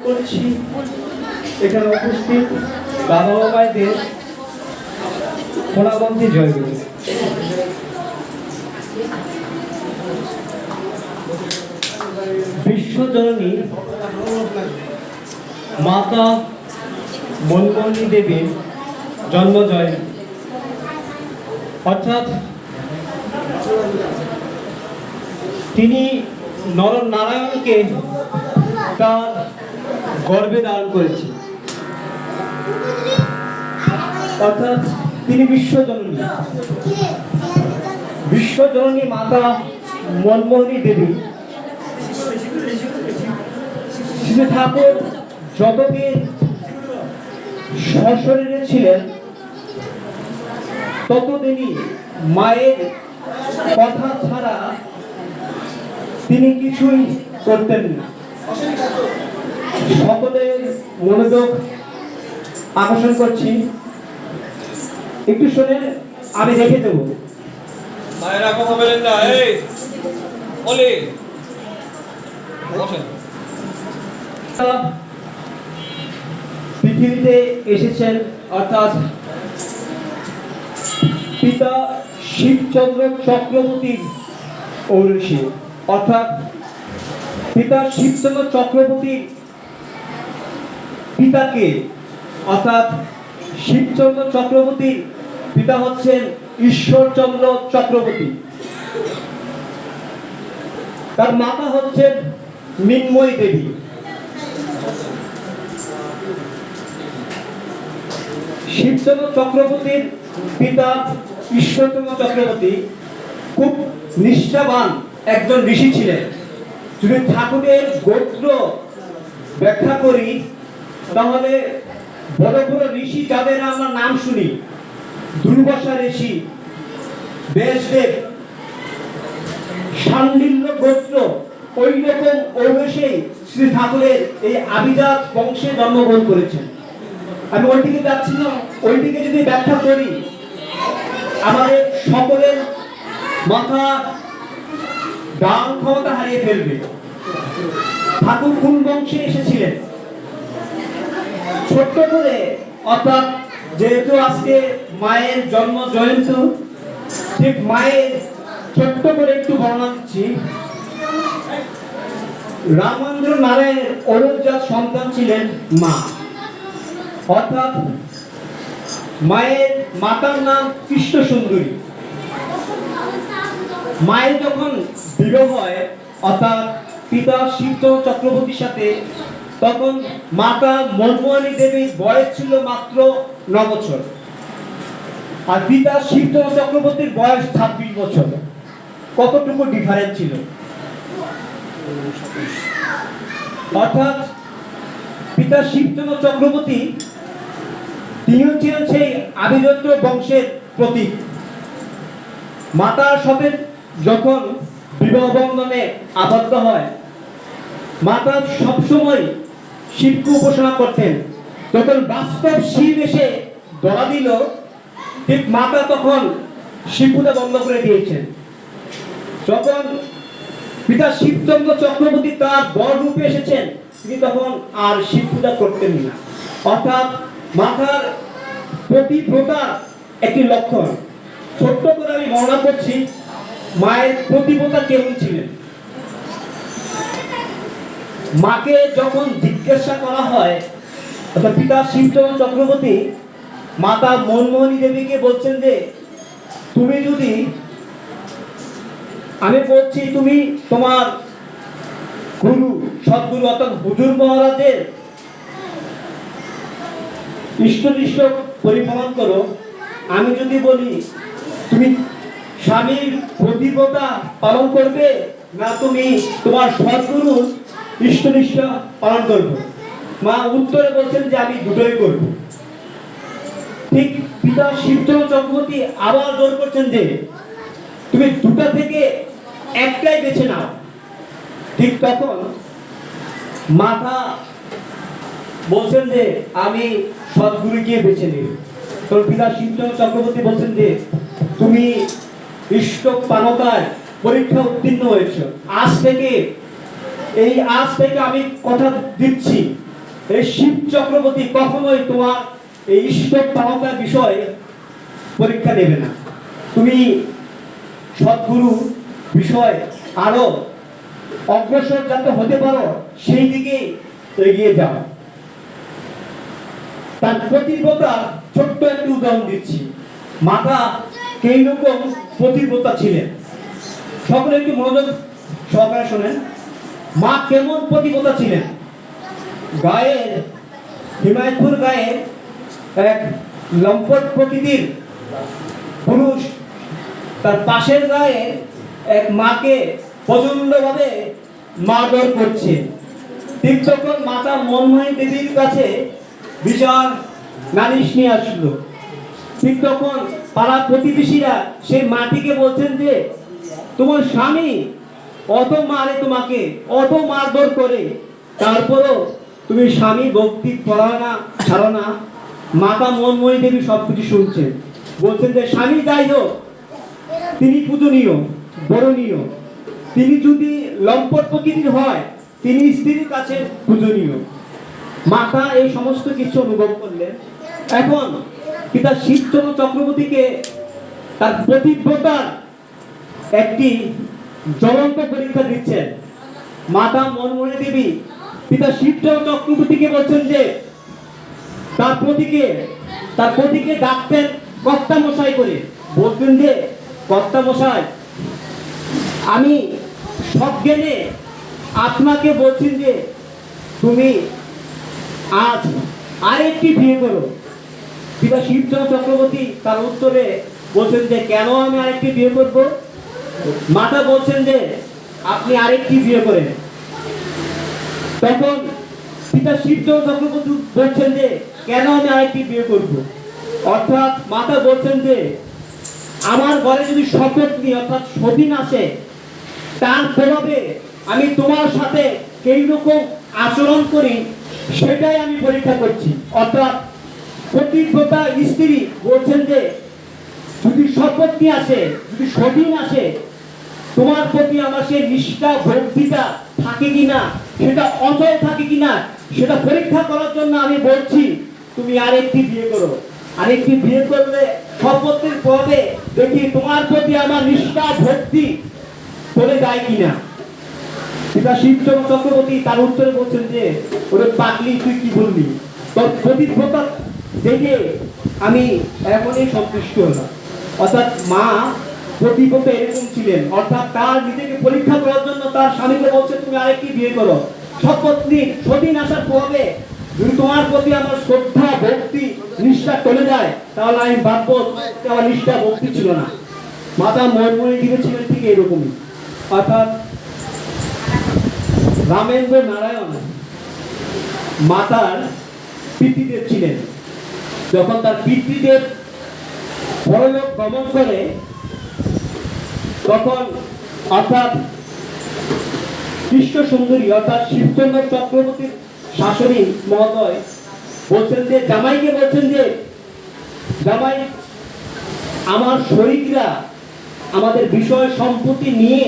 করছি এখানে উপস্থিত বাবা মায়েদের প্রণামন্তি জয়গুরু। বিশ্বজননী মাতা মনমোহিনী দেবীর জন্মজয়ন্তী, অর্থাৎ তিনি নরনারায়ণকে তার গর্ভে ধারণ করেছেন, অর্থাৎ তিনি বিশ্বজননী মাতা মনমোহিনী দেবী। শ্রী ঠাকুর যতদিন সশরীরে ছিলেন ততদিনই মায়ের কথা ছাড়া তিনি কিছুই করতেন না। সকলের মনোযোগ আকর্ষণ করছি, একটু শুনে আমি রেখে দেব। মায়েরা কথা বলেন না, এই বলি পৃথিবীতে এসেছেন, অর্থাৎ পিতা শিবচন্দ্র চক্রবর্তীর ঔরসী, অর্থাৎ পিতা শিবচন্দ্র চক্রবর্তীর পিতাকে, অর্থাৎ শিবচন্দ্র চক্রবর্তীর পিতা হচ্ছেন ঈশ্বরচন্দ্র চক্রবর্তী, তার মাতা হচ্ছেন মৃন্ময়ী দেবী। শিবচন্দ্র চক্রবর্তীর পিতা ঈশ্বরচন্দ্র চক্রবর্তী খুব নিষ্ঠাবান একজন ঋষি ছিলেন। যদি ঠাকুরের গোত্র ব্যাখ্যা করি তাহলে বড় বড় ঋষি যাদের আমরা নাম শুনি, দুর্বাসা ঋষি, ব্যাসদেব, শাণ্ডিল্য গোত্র, ওই রকম ঔরসেই শ্রী ঠাকুরের এই আভিজাত বংশে জন্মগ্রহণ করেছেন। আমি ওইদিকে যাচ্ছি না, ওইদিকে যদি ব্যাখ্যা করি আমাদের সকলের মাথা ডান ক্ষমতা হারিয়ে ফেলবে। ঠাকুর কোন বংশে এসেছিলেন? ছোট্ট করে, অর্থাৎ যেহেতু আজকে মায়ের জন্ম জয়ন্তী, ঠিক মায়ের ছোট্ট করে একটু বর্ণনা দিচ্ছি। রামেন্দ্র নারায়ণের অরুজাত সন্তান ছিলেন মা, অর্থাৎ মায়ের মাতার নাম কৃষ্ণ সুন্দরী। মায়ের যখন বিবাহ হয়, অর্থাৎ পিতা শিবচন্দ্র চক্রবর্তীর সাথে, তখন মাতা মনমোহিনী দেবীর বয়স ছিল মাত্র 9 বছর, আর পিতা শিবচন্দ্র চক্রবর্তীর বয়স 26 বছর। কতটুকু ডিফারেন্স ছিল! অর্থাৎ পিতা শিবচন্দ্র চক্রবর্তী তিনিও ছিলেন সেই আভিজাত্য বংশের প্রতীক। মাতার সাথে যখন বিবাহ বন্ধনে আবদ্ধ হয়, মাতা সবসময় শিবকে উপাসনা করতেন। যখন বাস্তব শিব এসে ধরা দিল, ঠিক মাতা তখন শিব পূজা বন্ধ করে দিয়েছেন। যখন পিতা শিবচন্দ্র চক্রবর্তী তার বর রূপে এসেছেন, তিনি তখন আর শিব পূজা করতেন না। অর্থাৎ মাতার পতিব্রতার একটি লক্ষণ। ছোট্ট করে আমি বর্ণনা করছি মায়ের পতিব্রতা কেমন ছিলেন। মাকে যখন জিজ্ঞাসা করা হয়, অর্থাৎ পিতা শিবচন্দ্র চক্রবর্তী মাতা মনমোহিনী দেবীকে বলছেন যে, তুমি যদি, আমি বলছি, তুমি তোমার গুরু সদ্গুরু অর্থাৎ হুজুর মহারাজের ইষ্টনিষ্ঠ পরিপালন করো। আমি যদি বলি তুমি স্বামীর পতিব্রতা পালন করবে, না তুমি তোমার সদ্গুরু ইষ্টনিষ্ঠা পালন করবে? মা উত্তরে বলছেন যে আমি দুটোই করব। ঠিক পিতা শিবচন্দ্র চক্রবর্তী আবার জোর করছেন যে তুমি দুটা থেকে একটাই বেছে নাও। ঠিক তখন মাতা বলছেন যে আমি সদ্গুরুকে বেছে নিব। তোর পিতা শিবচন্দ্র চক্রবর্তী বলছেন যে তুমি ইষ্ট পানকার পরীক্ষা উত্তীর্ণ হয়েছ, আজ থেকে আমি কথা দিচ্ছি এই শিব চক্রবর্তী কখনোই তোমার এই ঈশ্বর পাওয়ার বিষয়ে পরীক্ষা নেবে না। তুমি সদ্গুরু বিষয় আরো অগ্রসর যাতে হতে পারো সেই দিকে এগিয়ে যাও। তার প্রতিব্রতা ছোট্ট একটি উদাহরণ দিচ্ছি। মাতা এই রকম প্রতিব্রতা ছিলেন। সকলে একটু মনোযোগ সহকারে শোনেন। মা কেমন প্রতিব্রতা ছিলেন? গায়ের হিমায়তপুর গায়ের এক লম্পট প্রকৃতির পুরুষ তার পাশের গায়ে এক মাকে প্রচন্ডভাবে মারধর করছে। ঠিক তখন মাতা মনমোহনী দেবীর কাছে বিশাল নালিশ নিয়ে আসলো। ঠিক তখন পাড়া প্রতিবেশীরা সেই মাটিকে বলছেন যে তোমার স্বামী অত মারে, তোমাকে অত মারধর করে, তারপরও তুমি স্বামী ভক্তি করো না, ছাড়ো না। মাতা মনমোহনী দেবী সবকিছু শুনছেন, বলছেন যে স্বামী যাই হোক তিনি পূজনীয়, বরণীয়। তিনি যদি লম্পট প্রকৃতির হয় তিনি স্ত্রীর কাছে পূজনীয়। মাতা এই সমস্ত কিছু অনুভব করলেন। এখন পিতা শিবচন্দ্র চক্রবর্তীকে তার প্রতিব্রতার একটি জ্বলন্ত পরীক্ষা দিচ্ছেন। মাতা মনমোহনী দেবী পিতা শিবচন্দ্র চক্রবর্তীকে বলছেন যে তার পতিকে ডাকতেন কর্তা মশাই করে। বলতেন যে কর্তা মশাই, আমি সজ্ঞানে আপনাকে বলছেন যে তুমি আজ আরেকটি বিয়ে করো। পিতা শিবচন্দ্র চক্রবর্তী তার উত্তরে বলছেন যে কেন আমি আরেকটি বিয়ে করব? মাতা বলছেন যে আপনি আরেকটি বিয়ে করেন। তখন পিতা শিবচন্দ্র চক্রবর্তী বলছেন যে কেন আমি আরেকটি বিয়ে করব? অর্থাৎ মাতা বলছেন যে আমার ঘরে যদি সপত্নী অর্থাৎ সতীন আসে, তার প্রভাবে আমি তোমার সাথে এই রকম আচরণ করি, সেটাই আমি পরীক্ষা করছি। অর্থাৎ প্রতিব্রতা স্ত্রী বলছেন যে যদি সপত্নী আসে, যদি সতীন আসে, তোমার প্রতি আমার সেই নিষ্ঠা ভক্তিটা থাকে কিনা, সেটা অচল থাকে কিনা, সেটা পরীক্ষা করার জন্য আমি বলছি তুমি আরেকটি বিয়ে করো। আরেকটি বিয়ে করলে সপত্নীর পরে দেখি তোমার প্রতি আমার নিষ্ঠা ভক্তি চলে যায় কিনা। পিতা শিবচন্দ্র চক্রবর্তী তার উত্তরে বলছেন যে ওরে পাগলি, তুই কি বললি? তোর প্রতিব্রতা দেখে আমি এখনই সন্তুষ্ট হলাম। অর্থাৎ মা প্রতিব্রতা এরকম ছিলেন। অর্থাৎ তার নিজেকে পরীক্ষা করার জন্য তার স্বামীকে বলছে তুমি আরেকটি বিয়ে করো। সপত্নী সতীন আসার পরে যদি তোমার প্রতি আমার শ্রদ্ধা ভক্তি নিষ্ঠা চলে যায়, তাহলে আমি ভাববো আমার নিষ্ঠা ভক্তি ছিল না। মাতা মনমোহনী দেবী ছিলেন ঠিক এরকমই। অর্থাৎ রামেন্দ্র নারায়ণ মাতার পিতৃদেব ছিলেন। যখন তার পিতৃদেব পরলোক গমন করে, তখন অর্থাৎ কৃষ্ণ সুন্দরী অর্থাৎ শিবচন্দ্র চক্রবর্তীর শাশুড়ি মহোদয় বলছেন যে জামাইকে বলছেন যে জামাই, আমার শরীররা আমাদের বিষয় সম্পত্তি নিয়ে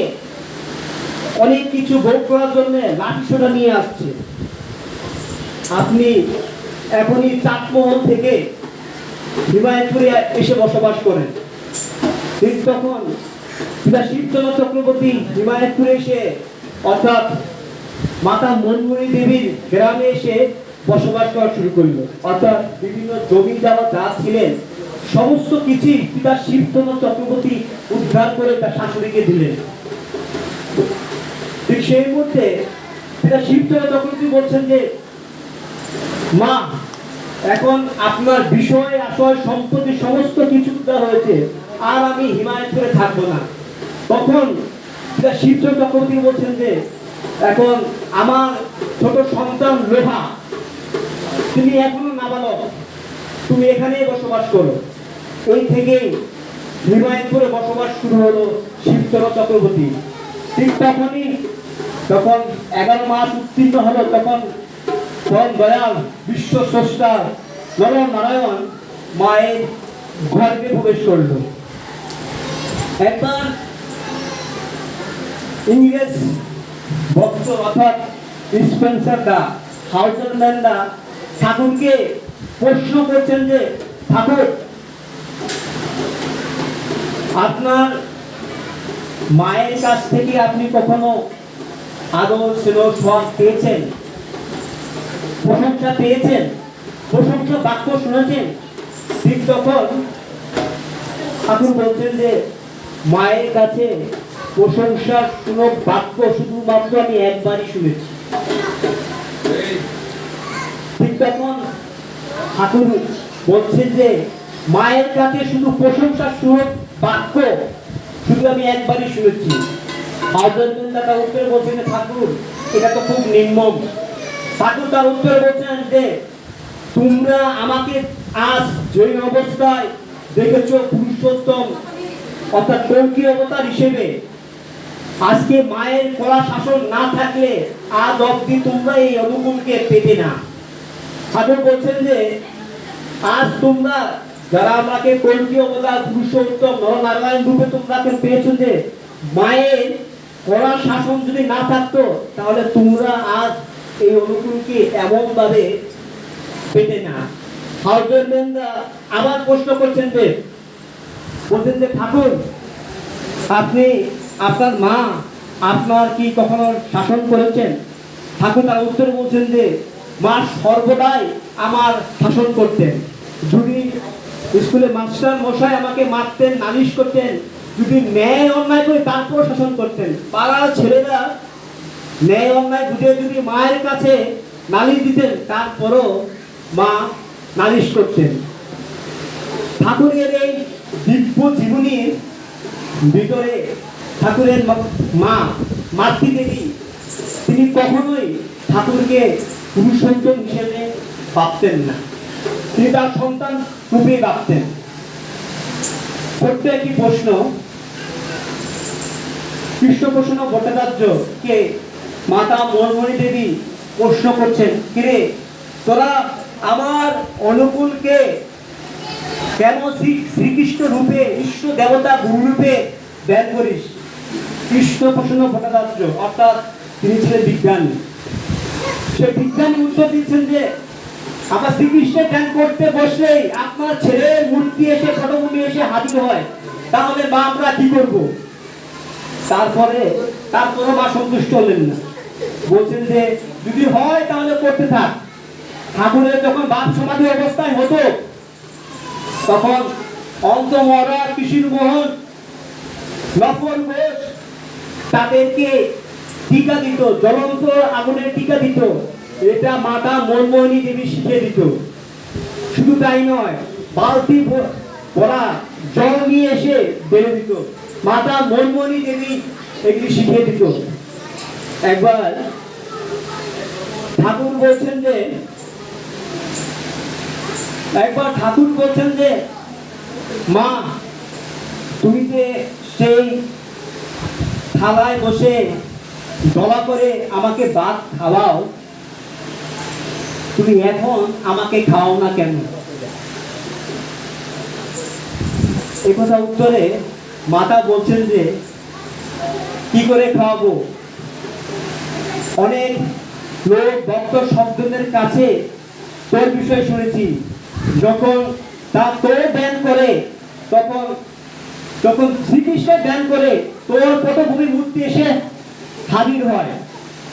অনেক কিছু ভোগ করার জন্য লাঠিসোঁটা নিয়ে আসছে। আপনি এখনই চাটমোহন থেকে হিমায়তপুরে এসে বসবাস করেন। ঠিক তখন পিতা শিবচন্দ্র চক্রবর্তী হিমায়তপুরে এসে অর্থাৎ মাতা মনমোহনী দেবীর গ্রামে এসে বসবাস করা শুরু করল। অর্থাৎ বিভিন্ন জমি যাওয়া যা ছিলেন সমস্ত কিছু পিতা শিবচন্দ্র চক্রবর্তী উদ্ধার করে তার শাশুড়িকে দিলেন। ঠিক সেই মুহূর্তে পিতা শিবচন্দ্র চক্রবর্তী বলছেন যে মা, এখন আপনার বিষয় আশয় সম্পত্তি সমস্ত কিছু উদ্ধার হয়েছে, আর আমি হিমায়তপুরে থাকবো না। তখন পিতা শিবচন্দ্র চক্রবর্তী বলছেন যে এখন আমার ছোট সন্তান লোহা, তুমি এখনো নাবালক, তুমি এখানেই বসবাস করো। ওই থেকেই হিমায়তপুরে বসবাস শুরু হলো শিবচন্দ্র চক্রবর্তী। ঠিক তখনই যখন 11 মাস উত্তীর্ণ হলো, তখন পরম দয়াল বিশ্ব স্রষ্টা নর নারায়ণ মায়ের গর্ভে প্রবেশ করলো। একবার ইংরেজ ভক্ত অর্থাৎ স্পেন্সার দা হাউসম্যানরা ঠাকুরকে প্রশ্ন করছেন যে ঠাকুর, আপনার মায়ের কাছ থেকে আপনি কখনো আদর স্নেহ সোহাগ পেয়েছেন, প্রশংসা পেয়েছেন, প্রশংসা বাক্য শুনেছেন? ঠিক তখন ঠাকুর বলছেন যে মায়ের কাছে প্রশংসার শুনো বাক্য শুধুমাত্র আমি একবারই শুনেছি। ঠিক তখন ঠাকুর বলছেন যে মায়ের কাছে শুধু প্রশংসার শুনো বাক্য শুধু আমি একবারই শুনেছি। তার উত্তরে বলছেন যে ঠাকুর, এটা তো খুব নির্মম। ঠাকুর তার উত্তরে বলছেন যে তোমরা আমাকে আজ যে অবস্থায় দেখেছ পুরুষোত্তম অর্থাৎ কল্কি অবতার হিসেবে, আজকে মায়ের কড়া শাসন না থাকলে আজ অব্দি তোমরা এই অনুকূলকে পেতে না। ঠাকুর বলছেন যে আজ তোমরা যারা আমাকে কল্কি অবতার পুরুষোত্তম নরনারায়ণ রূপে তোমরা পেয়েছো, যে মায়ের কড়া শাসন যদি না থাকতো তাহলে তোমরা আজ এই অনুকূলকে এমন ভাবে পেতে না। হাউসম্যানরা আবার প্রশ্ন করছেন যে বলছেন যে ঠাকুর, আপনি আপনার মা আপনার কি কখনো শাসন করেছেন? ঠাকুর তার উত্তরে বলছেন যে মা সর্বদাই আমার শাসন করতেন। যদি স্কুলে মাস্টার মশাই আমাকে মারতেন, নালিশ করতেন, যদি ন্যায় অন্যায় করে তারপর শাসন করতেন। পাড়ার ছেলেরা ন্যায় অন্যায় বুঝে যদি মায়ের কাছে নালিশ দিতেন তারপরও মা নালিশ করতেন। ঠাকুরের এই দিব্য জীবনীর ভিতরে ঠাকুরের মা মাতৃদেবী তিনি কখনোই ঠাকুরকে পুরুষোত্তম হিসেবে ভাবতেন না, তিনি তার সন্তান রূপে ভাবতেন। ছোট্ট একটি প্রশ্ন, কৃষ্ণপ্রসন্ন ভট্টাচার্য কে মাতা মনমোহনী দেবী প্রশ্ন করছেন, কিরে তোরা আমার অনুকূলকে কেন শ্রীকৃষ্ণ রূপে, ইষ্ট দেবতা গুরু রূপে ধ্যান করিস? কৃষ্ণপ্রসন্ন ভট্টাচার্য অর্থাৎ তিনি ছিলেন বিজ্ঞানী। সে বিজ্ঞানী উত্তর দিচ্ছেন যে আমরা শ্রীকৃষ্ণের ধ্যান করতে বসলেই আপনার ছেলের মূর্তি এসে পটভূমি এসে হাজির হয়, তাহলে মা আমরা কি করব? তারপরে মা সন্তুষ্ট হলেন না, বলছেন যে যদি হয় তাহলে করতে থাক। ঠাকুরের যখন বাপ সমাধি অবস্থায় হতো তখন অন্তমরা, কিশোর মোহন, নফল ঘোষ তাদেরকে টিকা দিত, জ্বলন্ত আগুনের টিকা দিত। এটা মাতা মনমোহনী দেবী শিখিয়ে দিত। শুধু তাই নয়, বালতি ভরা জল নিয়ে এসে বেড়ে দিত। মাতা মনমোহনী দেবী এগুলি শিখিয়ে দিত। একবার ঠাকুর বলছেন যে মা তুমি যে সেই থালায় বসে দলা করে আমাকে ভাত খাওয়াও, তুমি এখন আমাকে খাওয়াও না কেন? এই কথা উত্তরে মাতা বলছেন যে কি করে খাওয়াবো? অনেক লোক ভক্ত শব্দের কাছে তোর বিষয় শুনেছি, যখন তা তোর ধ্যান করে তখন শ্রীকৃষ্ণের ধ্যান করে তোর পটভূমি মূর্তি এসে হাজির হয়।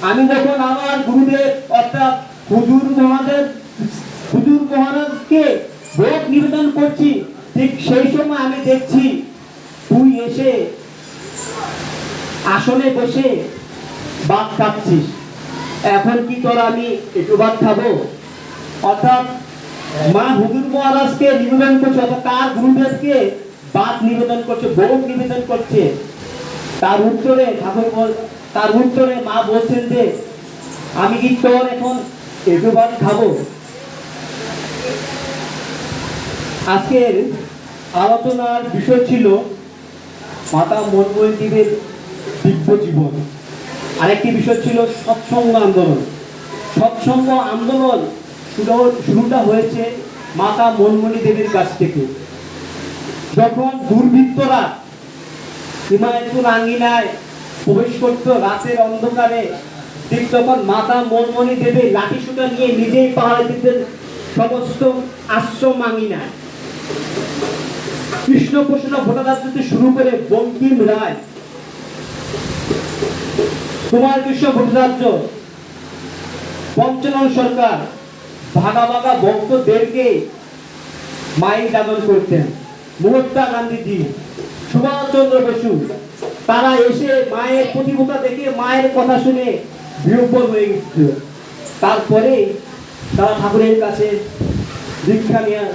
আমি যখন আমার গুরুদেব অর্থাৎ হুজুর মহারাজকে ভোগ নিবেদন করছি, ঠিক সেই সময় আমি দেখছি তুই এসে আসনে বসে ভাত খাচ্ছিস। এখন কি তোর আমি একটু ভাত খাবো? অর্থাৎ মা হুজুর মহারাজকে নিবেদন করছে, অর্থাৎ তার গুরুদেবকে ভাত নিবেদন করছে, ভোগ নিবেদন করছে। তার উত্তরে মা বলছেন যে আমি কি তোর এখন একটু ভাত খাবো? আজকের আলোচনার বিষয় ছিল মাতা মনমোহনী দেবীর দিব্য জীবন। আরেকটি বিষয় ছিল সৎসঙ্গ আন্দোলন। সৎসঙ্গ আন্দোলন শুরুটা হয়েছে মাতা মনমোহনী দেবীর কাছ থেকে। যখন দুর্বৃত্তরা হিমায়তপুর আঙ্গিনায় প্রবেশ করত রাতের অন্ধকারে, ঠিক তখন মাতা মনমণি দেবী লাঠি সুতা নিয়ে নিজেই পাহাড়ে দিতেন সমস্ত আশ্রম আঙিনা। কৃষ্ণপ্রসন্ন ভট্টাচার্য থেকে শুরু করে বঙ্কিম রায়, কুমার কৃষ্ণ ভট্টাচার্য, পঞ্চানন সরকার ভাগা ভাগা ভক্তদেরকে মাইক দাদন করতেন। মহাত্মা গান্ধীজি, সুভাষচন্দ্র বসু, তারা এসে মায়ের প্রতিভা দেখে মায়ের কথা শুনে বিহ্বল হয়ে গেছিল। তারপরে তারা ঠাকুরের কাছে দীক্ষা নেওয়া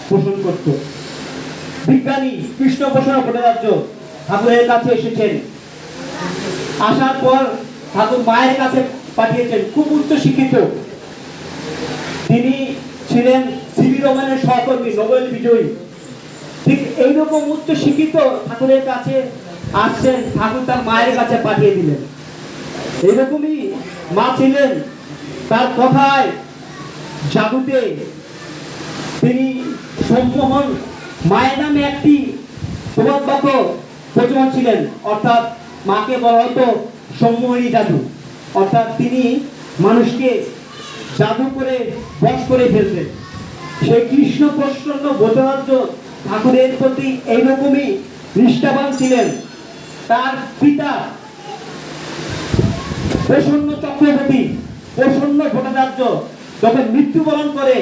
পোষণ করত। বিজ্ঞানী কৃষ্ণপ্রসন্ন ভট্টাচার্য ঠাকুরের কাছে এসেছেন, আসার পর ঠাকুর মায়ের কাছে পাঠিয়েছেন। খুব উচ্চ শিক্ষিত, তিনি ছিলেন সিভি রমনের সহকর্মী, নোবেল বিজয়ী। ঠিক এইরকম উচ্চ শিক্ষিত ঠাকুরের কাছে আসছেন, ঠাকুর তার মায়ের কাছে পাঠিয়ে দিলেন। এইরকমই মা ছিলেন, তার কথায় জাদুতে তিনি সম্মোহন মায়ের নামে একটি প্রবাদ প্রচলন ছিলেন, অর্থাৎ মাকে বলা হতো সম্মোহনী জাদু, অর্থাৎ তিনি মানুষকে জাদু করে বশ করে ফেলতেন। সেই কৃষ্ণপ্রসন্ন ভট্টাচার্য ঠাকুরের প্রতি এইরকমই নিষ্ঠাবান ছিলেন। তার পিতা প্রসন্ন চক্রবর্তী, প্রসন্ন ভট্টাচার্য যখন মৃত্যুবরণ করে,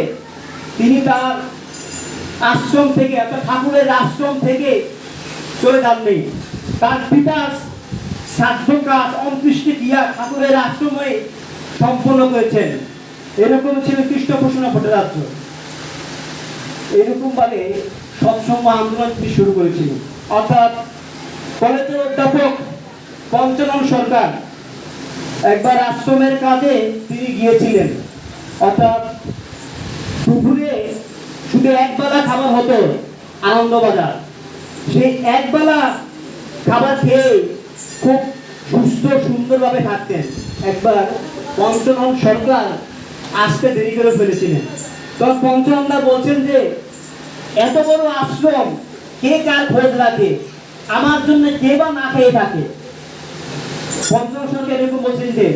তিনি তার আশ্রম থেকে অর্থাৎ ঠাকুরের আশ্রম থেকে চলে যাননি। তার পিতার শ্রাদ্ধ কাজ, অন্ত্যেষ্টি ক্রিয়া ঠাকুরের আশ্রমে সম্পন্ন করেছেন। এরকম ছিল কৃষ্ণপ্রসন্ন ভট্টাচার্য। এরকম ভাবে সৎসঙ্গ আন্দোলন তিনি শুরু করেছিল। অর্থাৎ কলেজের অধ্যাপক পঞ্চানন সরকার একবার আশ্রমের কাজে তিনি গিয়েছিলেন। অর্থাৎ দুপুরে শুধু একবেলা খাবার হতো আনন্দবাজার। সেই একবেলা খাবার খেয়ে খুব সুস্থ সুন্দরভাবে থাকতেন। একবার পঞ্চানন সরকার আসতে দেরি করে ফেলেছিলেন। তখন পঞ্চাননদা বলছেন যে এত বড় আশ্রম কে কার খোঁজ রাখে, আমার জন্য কে বা না খেয়ে থাকে। পঞ্চানন সরকার এরকম বলছেন যে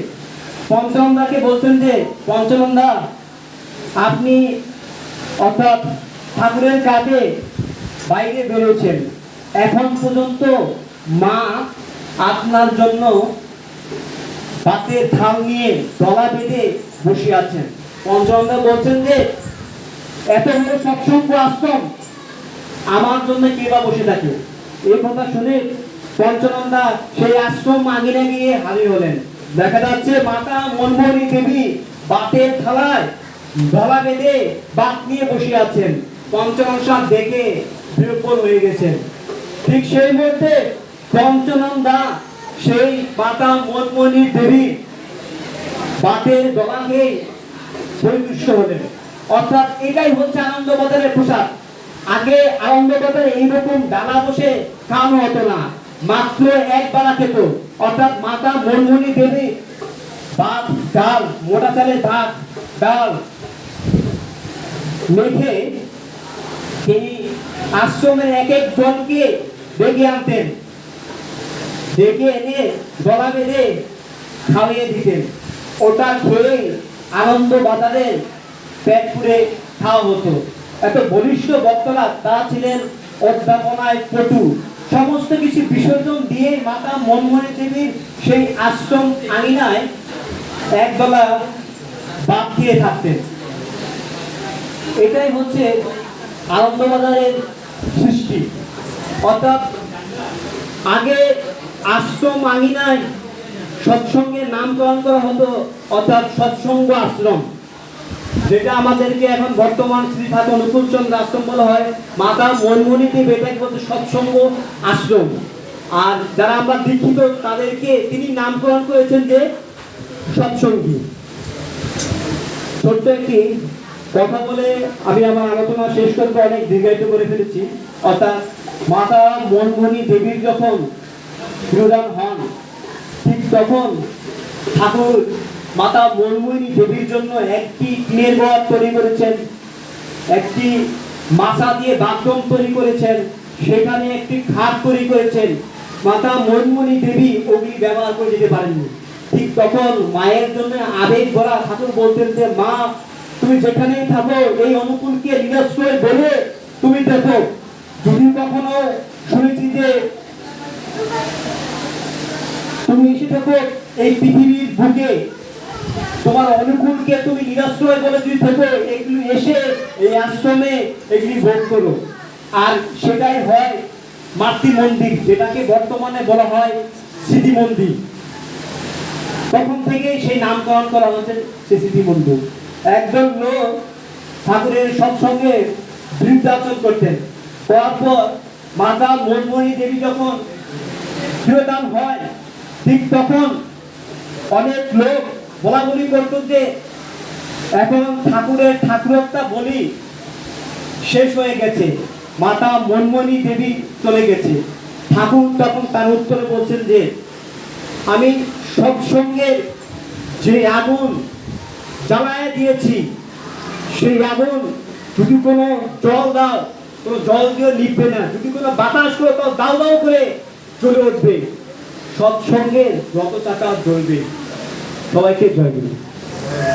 পঞ্চাননদাকে বলছেন যে পঞ্চাননদা, আপনি অর্থাৎ ঠাকুরের কাজে বাইরে বেরোচ্ছেন, এখন পর্যন্ত মা আপনার জন্য ভাতের থাল নিয়ে গলা বেঁধে বসে আছেন। পঞ্চাননদা বলছেন যে এত বড় সৎসঙ্গ আশ্রম, আমার জন্য কে বা বসে থাকে। এই কথা শুনে পঞ্চাননদা সেই আশ্রম আঙিনা গিয়ে হাজির হলেন। দেখা যাচ্ছে মাতা মনমোহনী দেবী বাতের থালায় গলা বেঁধে বাত নিয়ে বসে আছেন। পঞ্চানন সাহেব দেখে বিহ্বল হয়ে গেছেন। ঠিক সেই মুহূর্তে পঞ্চাননদা সেই মাতা মনমোহনী দেবী বাতের গলা খেয়ে পরিতুষ্ট হলেন। অর্থাৎ এটাই হচ্ছে আনন্দবাজারের প্রসাদ। আগে আনন্দবাজারে এইরকম ডালা বসে খাওয়ানো হতো না, মাত্র এক বেলা খেত। অর্থাৎ মাতা মনমোহনী দেবী ভাত ডাল, মোটা চালের ভাত ডাল মেখে তিনি আশ্রমের এক এক জনকে ডেকে আনতেন, ডেকে এনে গলা বেঁধে খাওয়িয়ে দিতেন। ওটা খেয়ে আনন্দবাজারের পেট পুরে খাওয়া হতো। এত বলিষ্ঠ বক্তারা তারা ছিলেন অধ্যাপনায় পটু। সমস্ত কিছু বিসর্জন দিয়ে মাতা মনমোহনী দেবীর সেই আশ্রম আঙিনায় একবেলা ভাত খেয়ে থাকতেন। এটাই হচ্ছে আনন্দবাজারের সৃষ্টি। অর্থাৎ আগে আশ্রম আঙিনায় সৎসঙ্গের নামকরণ করা হতো, অর্থাৎ সৎসঙ্গ আশ্রম, যেটা আমাদেরকে এখন বর্তমান শ্রী ঠাকুর অনুকূলচন্দ্র আশ্রম বলা হয়। মাতা মনমোহনী দেবী এটাকে বলতে সৎসঙ্গ আশ্রম। আর যারা আমরা দীক্ষিত তাদেরকে তিনি নামকরণ করেছেন যে সৎসঙ্গী। ছোট্ট একটি কথা বলে আমি আমার আলোচনা শেষ করতে অনেক দীর্ঘায়িত করে ফেলেছি। অর্থাৎ মাতা মনমোহনী দেবীর যখন তিরোধান হন, ঠিক তখন ঠাকুর মাতা মনমোহনী দেবীর জন্য একটি টিনের ঘর তৈরি করেছেন, একটি মাচা দিয়ে বাথরুম তৈরি করেছেন, সেখানে একটি খাট তৈরি করেছেন। মাতা মনমোহনী দেবী ওগুলি ব্যবহার করে যেতে পারেননি। ঠিক তখন মায়ের জন্য আবেগ ভরা ঠাকুর বলতেন যে মা তুমি যেখানেই থাকো এই অনুকূলকে নিরাশ্রয় বলে তুমি দেখো, যদি কখনো শুনেছি যে তুমি এসে থাকো এই পৃথিবীর বুকে, তোমার অনুকূলকে তুমি নিরাশ্রয় বলে যদি থাকো, এগুলি এসে এই আশ্রমে এগুলি ভোগ করো। আর সেটাই হয় মাতৃ মন্দির, যেটাকে বর্তমানে বলা হয় স্মৃতি মন্দির। তখন থেকে সেই নামকরণ করা হয়েছে সেই স্মৃতি মন্দির। একজন লোক ঠাকুরের সৎসঙ্গে বৃদ্ধাচরণ করতেন, করার পর মাতা মনমোহনী দেবী যখন শিরোধান হয়, ঠিক তখন অনেক লোক বলা বলি করতো যে এখন ঠাকুরের ঠাকুরতা বলি শেষ হয়ে গেছে, মাতা মনমোহনী দেবী চলে গেছে। ঠাকুর তখন তার উত্তরে বলছেন যে আমি সৎসঙ্গে যে আগুন জ্বালায় দিয়েছি, সেই আগুন যদি কোনো জল দাও, কোনো জল দিয়ে নিভবে না, যদি কোনো বাতাস করো তাও দাও দাও করে চলে উঠবে, সৎসঙ্গের যত চাকা জ্বলবে। সবাইকে জয় গুরু।